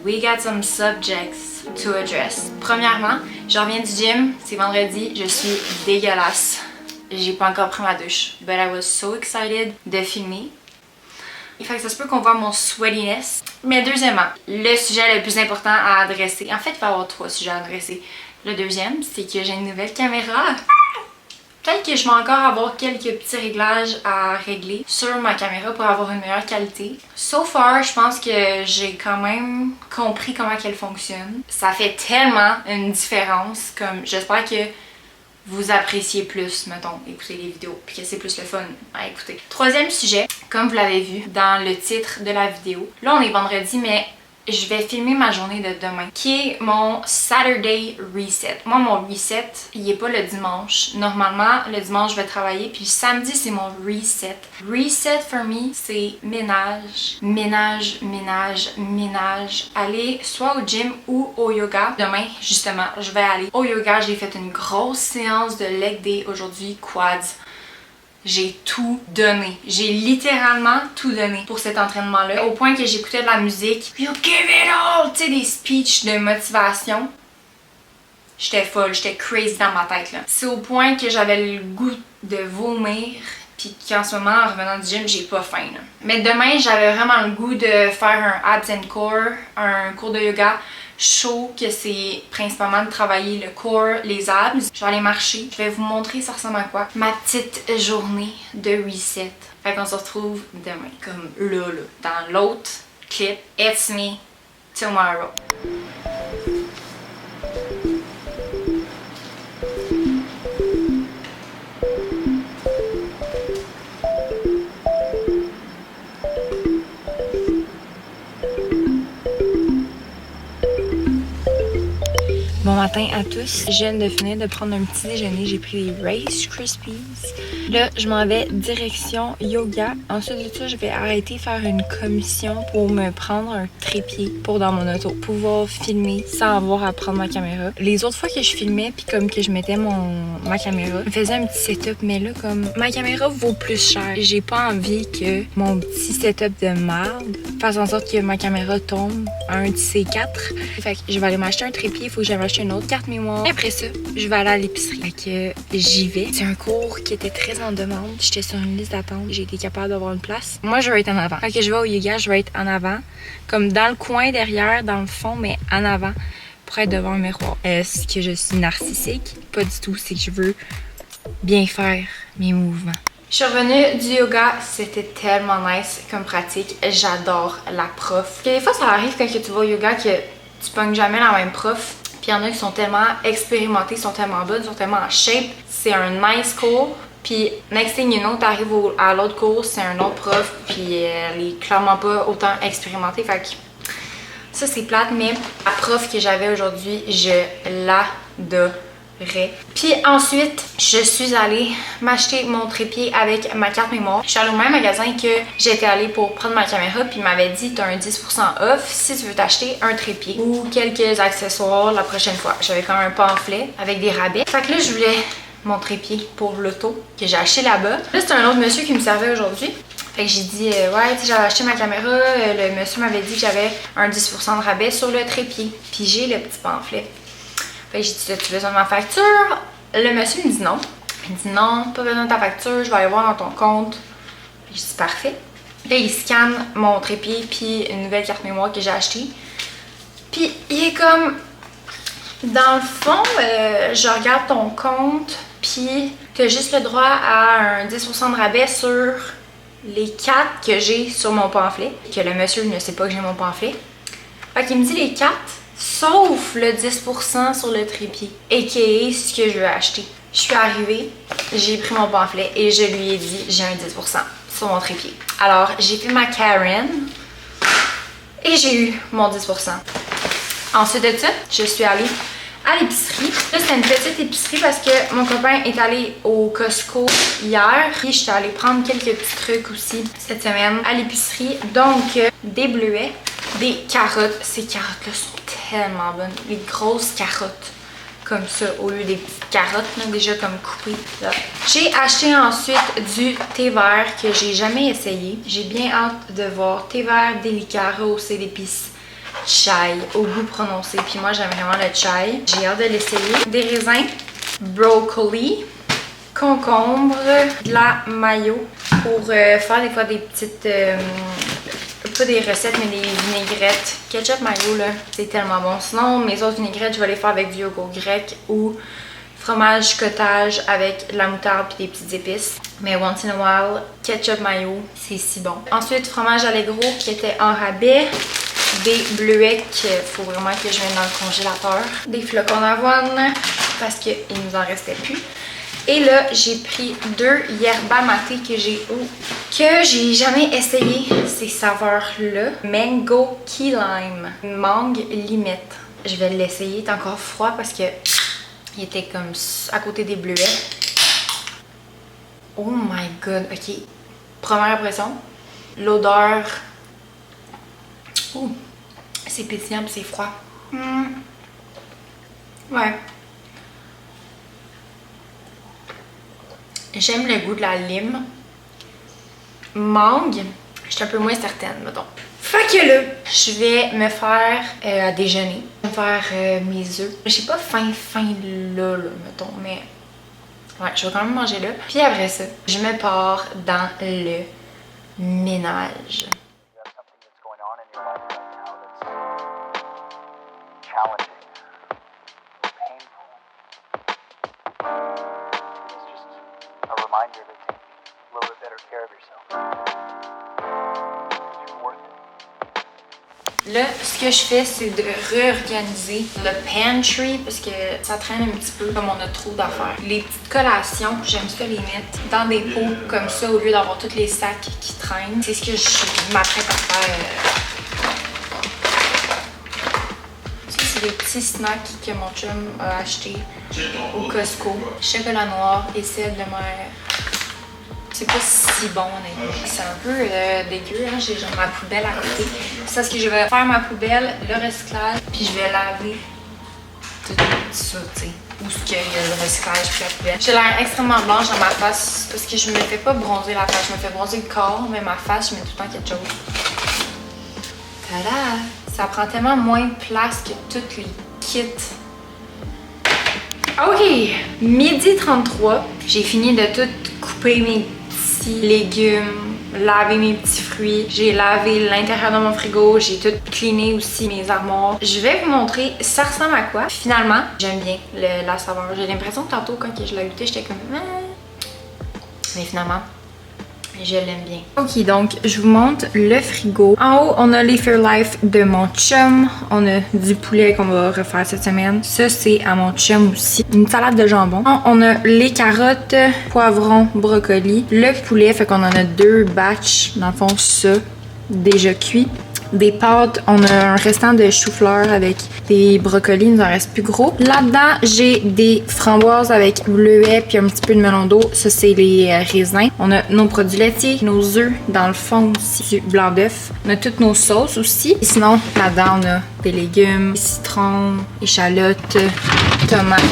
we got some subjects to address. Premièrement, je reviens du gym, c'est vendredi, je suis dégueulasse. J'ai pas encore pris ma douche, but I was so excited de filmer. Fait que ça se peut qu'on voit mon sweatiness. Mais deuxièmement, le sujet le plus important à adresser, en fait il va y avoir 3 sujets à adresser. Le deuxième, c'est que j'ai une nouvelle caméra. Peut-être que je vais encore avoir quelques petits réglages à régler sur ma caméra pour avoir une meilleure qualité. So far, je pense que j'ai quand même compris comment elle fonctionne. Ça fait tellement une différence, comme j'espère que vous appréciez plus, mettons, écouter les vidéos, puis que c'est plus le fun à écouter. Troisième sujet, comme vous l'avez vu dans le titre de la vidéo, là on est vendredi, mais je vais filmer ma journée de demain, qui est mon Saturday Reset. Moi, mon reset, il est pas le dimanche. Normalement, le dimanche, je vais travailler, puis le samedi, c'est mon reset. Reset, for me, c'est ménage, ménage, ménage, ménage. Aller soit au gym ou au yoga. Demain, justement, je vais aller au yoga. J'ai fait une grosse séance de leg day aujourd'hui, quads. J'ai tout donné. J'ai littéralement tout donné pour cet entraînement-là. Au point que j'écoutais de la musique. You give it all! Tu sais, des speeches de motivation. J'étais folle, j'étais crazy dans ma tête, là. C'est au point que j'avais le goût de vomir. Puis qu'en ce moment, en revenant du gym, j'ai pas faim, là. Mais demain, j'avais vraiment le goût de faire un abs and core, un cours de yoga chaud, que c'est principalement de travailler le core, les abs. Je vais aller marcher. Je vais vous montrer ça ressemble à quoi. Ma petite journée de reset. Fait qu'on se retrouve demain. Comme là, dans l'autre clip. It's me tomorrow. Bon matin à tous, je viens de finir de prendre un petit déjeuner, j'ai pris des Rice Krispies. Là, je m'en vais direction yoga. Ensuite de ça, je vais arrêter de faire une commission pour me prendre un trépied pour dans mon auto, pouvoir filmer sans avoir à prendre ma caméra. Les autres fois que je filmais, puis comme que je mettais ma caméra, je me faisais un petit setup, mais là, comme ma caméra vaut plus cher, j'ai pas envie que mon petit setup de merde fasse en sorte que ma caméra tombe à un de ces 4. Fait que je vais aller m'acheter un trépied, il faut que j'aille m'acheter une autre carte mémoire. Et après ça, je vais aller à l'épicerie. Fait que j'y vais. C'est un cours qui était très en demande. J'étais sur une liste d'attente. J'ai été capable d'avoir une place. Moi, je vais être en avant. Fait que je vais au yoga, je vais être en avant. Comme dans le coin derrière, dans le fond, mais en avant. Pour être devant un miroir. Est-ce que je suis narcissique? Pas du tout. C'est que je veux bien faire mes mouvements. Je suis revenue du yoga, c'était tellement nice comme pratique. J'adore la prof. Des fois, ça arrive quand tu vas au yoga que tu pognes jamais la même prof. Puis il y en a qui sont tellement expérimentés, sont tellement bonnes, sont tellement en shape. C'est un nice cours. Puis next thing you know, t'arrives à l'autre cours, c'est un autre prof. Puis elle est clairement pas autant expérimentée. Fait que ça c'est plate, mais la prof que j'avais aujourd'hui, je l'adorais. Puis ensuite, je suis allée m'acheter mon trépied avec ma carte mémoire. Je suis allée au même magasin que j'étais allée pour prendre ma caméra, puis il m'avait dit t'as un 10% off si tu veux t'acheter un trépied ou quelques accessoires la prochaine fois. J'avais comme un pamphlet avec des rabais. Fait que là, je voulais mon trépied pour l'auto que j'ai acheté là-bas. Là, c'est un autre monsieur qui me servait aujourd'hui. Fait que j'ai dit, ouais, tu sais, j'avais acheté ma caméra, le monsieur m'avait dit que j'avais un 10% de rabais sur le trépied. Puis j'ai le petit pamphlet. Fait que j'ai dit, as-tu besoin de ma facture? Le monsieur me dit non. Il me dit non, pas besoin de ta facture, je vais aller voir dans ton compte. J'ai dit parfait. Là, il scanne mon trépied puis une nouvelle carte mémoire que j'ai achetée. Puis il est comme, dans le fond, je regarde ton compte, puis tu as juste le droit à un 10% de rabais sur les 4 que j'ai sur mon pamphlet. Que le monsieur ne sait pas que j'ai mon pamphlet. Fait qu'il me dit les 4. Sauf le 10% sur le trépied, a.k.a. ce que je veux acheter. Je suis arrivée, j'ai pris mon pamphlet et je lui ai dit j'ai un 10% sur mon trépied. Alors, j'ai fait ma Karen et j'ai eu mon 10%. Ensuite de ça, je suis allée à l'épicerie. Là, c'était une petite épicerie parce que mon copain est allé au Costco hier. Puis, je suis allée prendre quelques petits trucs aussi cette semaine à l'épicerie. Donc, des bleuets, des carottes. Ces carottes-là sont tellement bonnes. Les grosses carottes comme ça au lieu des petites carottes là, déjà comme coupées. J'ai acheté ensuite du thé vert que j'ai jamais essayé. J'ai bien hâte de voir thé vert délicat rehaussé d'épices chai au goût prononcé. Puis moi, j'aime vraiment le chai. J'ai hâte de l'essayer. Des raisins, brocoli, concombre, de la mayo pour faire des fois des petites... pas des recettes, mais des vinaigrettes. Ketchup mayo, là, c'est tellement bon. Sinon, mes autres vinaigrettes, je vais les faire avec du yogourt grec ou fromage cottage avec de la moutarde puis des petites épices. Mais once in a while, ketchup mayo, c'est si bon. Ensuite, fromage allegro qui était en rabais. Des bleuets qu'il faut vraiment que je mette dans le congélateur. Des flocons d'avoine parce qu'il nous en restait plus. Et là, j'ai pris 2 yerba maté que j'ai jamais essayé ces saveurs-là. Mango key lime, mangue limette. Je vais l'essayer, il est encore froid parce que il était comme à côté des bleuets. Oh my god, ok. Première impression, l'odeur. Oh, c'est pétillant et c'est froid. Ouais. J'aime le goût de la lime. Mangue, je suis un peu moins certaine, mettons. Fait que là, je vais me faire à déjeuner. Je vais me faire mes œufs. J'ai pas faim là, mettons, mais ouais, je vais quand même manger là. Puis après ça, je me pars dans le ménage. Là, ce que je fais, c'est de réorganiser le pantry parce que ça traîne un petit peu comme on a trop d'affaires. Les petites collations, j'aime ça les mettre dans des pots comme ça au lieu d'avoir tous les sacs qui traînent. C'est ce que je m'apprête à faire. Ça, c'est des petits snacks que mon chum a acheté au Costco. Chocolat noir et sel de mer. C'est pas si bon, honnêtement. C'est un peu dégueu, hein? J'ai genre ma poubelle à côté. C'est ce que je vais faire ma poubelle, le recyclage, puis je vais laver tout ça, tu sais. Où ce qu'il y a le recyclage puis la poubelle. J'ai l'air extrêmement blanche dans ma face parce que je me fais pas bronzer la face. Je me fais bronzer le corps, mais ma face, je mets tout le temps quelque chose. Tada! Ça prend tellement moins de place que toutes les kits. Ok! Midi 33. J'ai fini de tout couper mes légumes, laver mes petits fruits. J'ai lavé l'intérieur de mon frigo. J'ai tout cleané aussi mes armoires. Je vais vous montrer ça ressemble à quoi. Finalement, j'aime bien la saveur. J'ai l'impression que tantôt quand je l'ai goûté, j'étais comme... Mais finalement, je l'aime bien. Ok, donc je vous montre le frigo. En haut, on a les Fairlife de mon chum. On a du poulet qu'on va refaire cette semaine. Ça, c'est à mon chum aussi. Une salade de jambon. On a les carottes, poivrons, brocoli. Le poulet, fait qu'on en a 2 batchs. Dans le fond, ça, déjà cuit. Des pâtes, on a un restant de chou-fleur avec des brocolis, il nous en reste plus gros. Là-dedans, j'ai des framboises avec bleuets puis un petit peu de melon d'eau. Ça, c'est les raisins. On a nos produits laitiers, nos œufs dans le fond aussi, du blanc d'œuf. On a toutes nos sauces aussi. Et sinon, là-dedans, on a des légumes, des citrons, échalotes, tomates,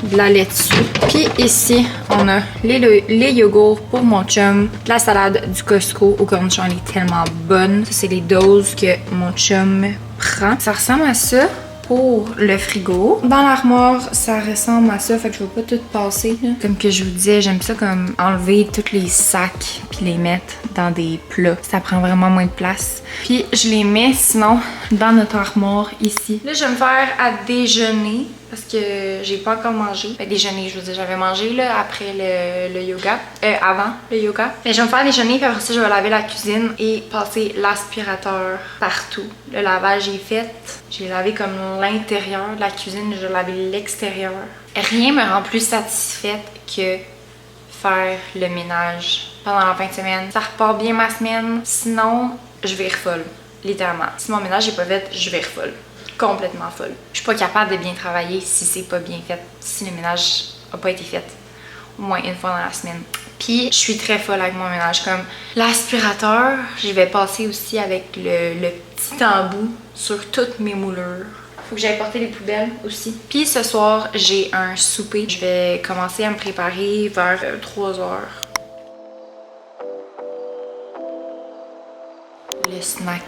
de la laitue. Puis ici, on a les yogourts pour mon chum, la salade du Costco au cornichon, elle est tellement bonne. Ça, c'est les doses que mon chum prend. Ça ressemble à ça pour le frigo. Dans l'armoire, ça ressemble à ça, fait que je vais pas tout passer, là. Comme que je vous disais, j'aime ça comme enlever tous les sacs puis les mettre dans des plats. Ça prend vraiment moins de place. Puis je les mets sinon dans notre armoire ici. Là, je vais me faire à déjeuner parce que j'ai pas encore mangé. Fait déjeuner, je veux dire, j'avais mangé là après le yoga. Avant le yoga. Mais je vais me faire déjeuner, puis après ça, je vais laver la cuisine et passer l'aspirateur partout. Le lavage est fait. J'ai lavé comme l'intérieur de la cuisine, je vais laver l'extérieur. Rien me rend plus satisfaite que faire le ménage pendant la fin de semaine. Ça repart bien ma semaine. Sinon, je vais folle. Littéralement. Si mon ménage n'est pas fait, je vais folle. Complètement folle. Je suis pas capable de bien travailler si c'est pas bien fait. Si le ménage a pas été fait. Au moins une fois dans la semaine. Puis, je suis très folle avec mon ménage. Comme l'aspirateur, je vais passer aussi avec le petit embout sur toutes mes moulures. Faut que j'aille porter les poubelles aussi. Puis ce soir, j'ai un souper. Je vais commencer à me préparer vers 3 heures. Le snack.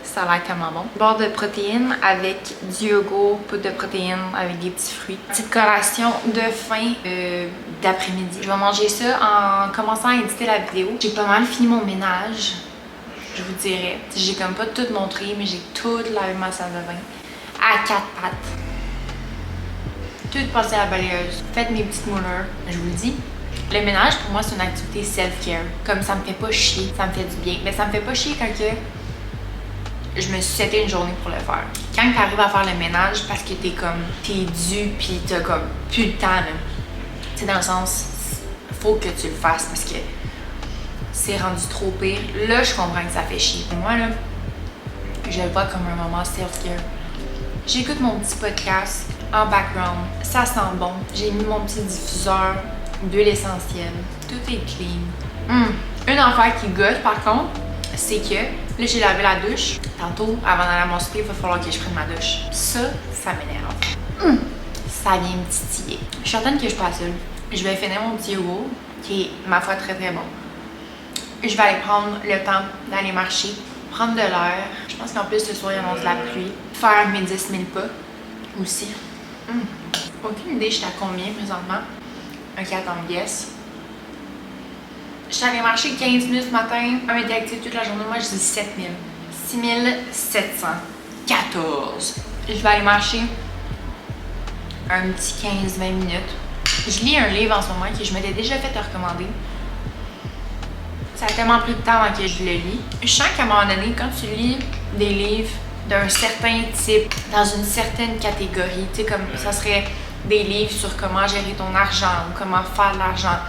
Ça a l'air tellement bon. Barre de protéines avec du yogourt, poudre de protéines avec des petits fruits. Petite collation de fin d'après-midi. Je vais manger ça en commençant à éditer la vidéo. J'ai pas mal fini mon ménage, je vous dirais. J'ai comme pas tout montré, mais j'ai tout lavé ma salle de bain à 4 pattes. Tout passé à la balayeuse. Faites mes petites moulures, je vous le dis. Le ménage, pour moi, c'est une activité self-care. Comme ça me fait pas chier, ça me fait du bien. Mais ça me fait pas chier quand je me suis setée une journée pour le faire. Quand tu arrives à faire le ménage parce que t'es dû pis t'as comme plus de temps, là. C'est dans le sens, faut que tu le fasses parce que c'est rendu trop pire. Là, je comprends que ça fait chier. Pour moi, là, je le vois comme un moment self-care. J'écoute mon petit podcast en background. Ça sent bon. J'ai mis mon petit diffuseur d'huile essentielle. Tout est clean. Une affaire qui gosse, par contre, c'est que là, j'ai lavé la douche. Tantôt, avant d'aller à mon souper, il va falloir que je prenne ma douche. Ça m'énerve. Ça vient me titiller. Je suis certaine que je suis pas seule. Je vais finir mon petit yogourt, qui est, ma foi, très très bon. Je vais aller prendre le temps d'aller marcher, prendre de l'air. Je pense qu'en plus, ce soir, il annonce la pluie. Faire mes 10 000 pas aussi. Aucune idée, je suis à combien présentement? Un 4 en guess. Je suis allée marcher 15 minutes ce matin. On était active toute la journée. Moi, je dis 7 000. 6 714. Je vais aller marcher un petit 15-20 minutes. Je lis un livre en ce moment que je m'étais déjà fait recommander. Ça a tellement pris de temps avant que je le lis. Je sens qu'à un moment donné, quand tu lis des livres d'un certain type, dans une certaine catégorie, tu sais, comme ça serait des livres sur comment gérer ton argent, ou comment faire de l'argent,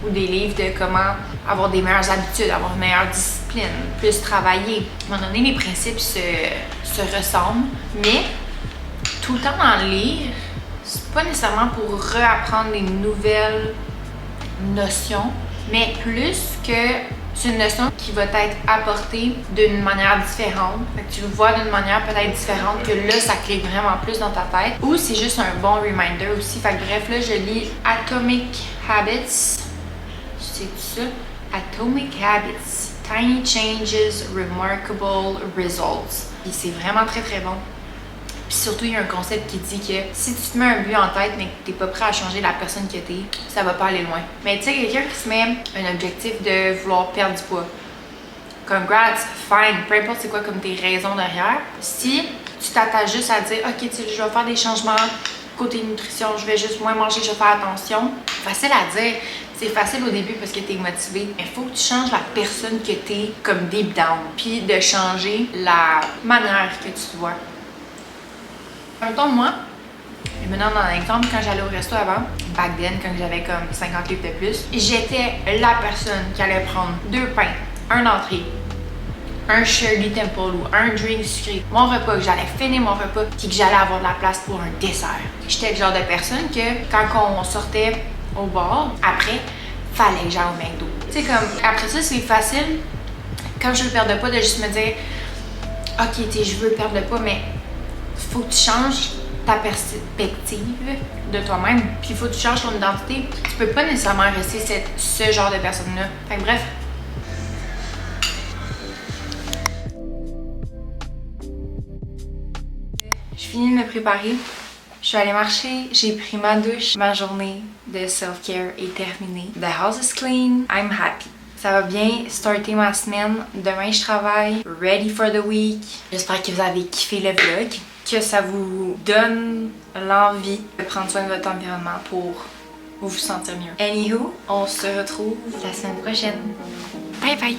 ou des livres de comment avoir des meilleures habitudes, avoir une meilleure discipline, plus travailler. À un moment donné, les principes se ressemblent, mais tout le temps en lire, c'est pas nécessairement pour réapprendre des nouvelles notions, mais plus que c'est une notion qui va être apportée d'une manière différente. Fait que tu le vois d'une manière peut-être différente, que là, ça clique vraiment plus dans ta tête. Ou c'est juste un bon reminder aussi. Fait que bref, là, je lis Atomic Habits. C'est ça? Atomic Habits. Tiny Changes, Remarkable Results. Puis c'est vraiment très très bon. Puis surtout, il y a un concept qui dit que si tu te mets un but en tête mais que t'es pas prêt à changer la personne que t'es, ça va pas aller loin. Mais tu sais, quelqu'un qui se met un objectif de vouloir perdre du poids, congrats, fine, peu importe c'est quoi comme tes raisons derrière. Si tu t'attaches juste à dire, ok, tu sais, je vais faire des changements côté nutrition, je vais juste moins manger, je vais faire attention. Facile à dire. C'est facile au début parce que t'es motivé. Mais il faut que tu changes la personne que t'es comme deep down. Puis de changer la manière que tu te vois. Mettons, moi, je me donne un exemple, quand j'allais au resto avant, back then, quand j'avais comme 50 livres de plus, j'étais la personne qui allait prendre 2 pains, un entrée, un Shirley Temple ou un drink sucré, mon repas, que j'allais finir mon repas, puis que j'allais avoir de la place pour un dessert. J'étais le genre de personne que quand on sortait au bar, après, fallait que j'aille au McDo. Tu sais, comme, après ça, c'est facile, quand je veux perdre de poids, de juste me dire, ok, tu sais, je veux perdre de poids, mais faut que tu changes ta perspective de toi-même, puis il faut que tu changes ton identité. Tu peux pas nécessairement rester ce genre de personne-là. Fait que bref. Je finis de me préparer. Je suis allée marcher, j'ai pris ma douche. Ma journée de self-care est terminée. The house is clean. I'm happy. Ça va bien starter ma semaine. Demain, je travaille. Ready for the week. J'espère que vous avez kiffé le vlog. Que ça vous donne l'envie de prendre soin de votre environnement pour vous sentir mieux. Anywho, on se retrouve la semaine prochaine. Bye bye!